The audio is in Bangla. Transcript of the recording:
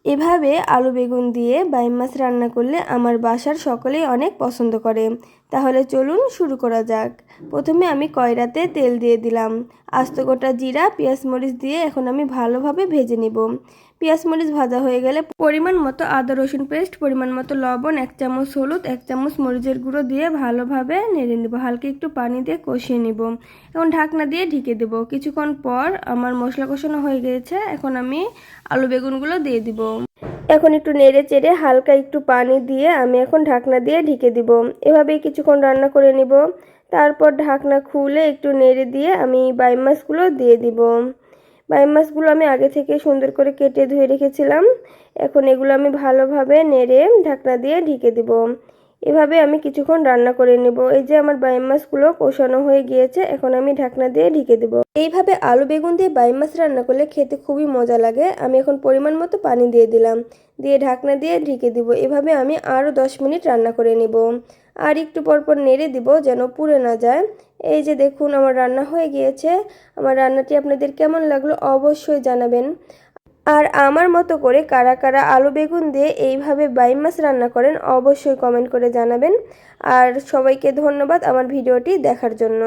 এভাবে আলু বেগুন দিয়ে বাইম মাছ রান্না করলে আমার বাসার সকলেই অনেক পছন্দ করে। তাহলে চলুন শুরু করা যাক। প্রথমে আমি কড়াইতে তেল দিয়ে দিলাম। আস্ত গোটা জিরা, পেঁয়াজ মরিচ দিয়ে এখন আমি ভালোভাবে ভেজে নিব। পেঁয়াজ মরিচ ভাজা হয়ে গেলে পরিমাণ মতো আদা রসুন পেস্ট, পরিমাণ মতো লবণ, 1 চামচ হলুদ, 1 চামচ মরিচের গুঁড়ো দিয়ে ভালোভাবে নেড়ে নেব। হালকা একটু পানি দিয়ে কষিয়ে নিব। এখন ঢাকনা দিয়ে ঢেকে দেব। কিছুক্ষণ পর আমার মশলা কষানো হয়ে গিয়েছে। এখন আমি আলু বেগুনগুলো দিয়ে দিব। এখন একটু নেড়ে চেড়ে হালকা একটু পানি দিয়ে আমি এখন ঢাকনা দিয়ে ঢেকে দিব। এভাবেই কিছুক্ষণ রান্না করে নিব। তারপর ঢাকনা খুলে একটু নেড়ে দিয়ে আমি বাইম মাছগুলো দিয়ে দিব। বাইম মাছগুলো আমি আগে থেকে সুন্দর করে কেটে ধুয়ে রেখেছিলাম। এখন এগুলো আমি ভালোভাবে নেড়ে ঢাকনা দিয়ে ঢেকে দিব। এভাবে আমি কিছুক্ষণ রান্না করে নেব। এই যে আমার বাইম মাছগুলো কষানো হয়ে গিয়েছে, এখন আমি ঢাকনা দিয়ে ঢেকে দেব। এইভাবে আলু বেগুন দিয়ে বাইম মাছ রান্না করলে খেতে খুবই মজা লাগে। আমি এখন পরিমাণ মতো পানি দিয়ে দিলাম, দিয়ে ঢাকনা দিয়ে ঢেকে দিব। এভাবে আমি আরও 10 মিনিট রান্না করে নেব। আর একটু পরপর নেড়ে দিব যেন পুড়ে না যায়। এই যে দেখুন আমার রান্না হয়ে গিয়েছে। আমার রান্নাটি আপনাদের কেমন লাগলো অবশ্যই জানাবেন। আর আমার মতো করে কারা কারা আলু বেগুন দিয়ে এইভাবে বাইম মাছ রান্না করেন অবশ্যই কমেন্ট করে জানাবেন। আর সবাইকে ধন্যবাদ আমার ভিডিওটি দেখার জন্য।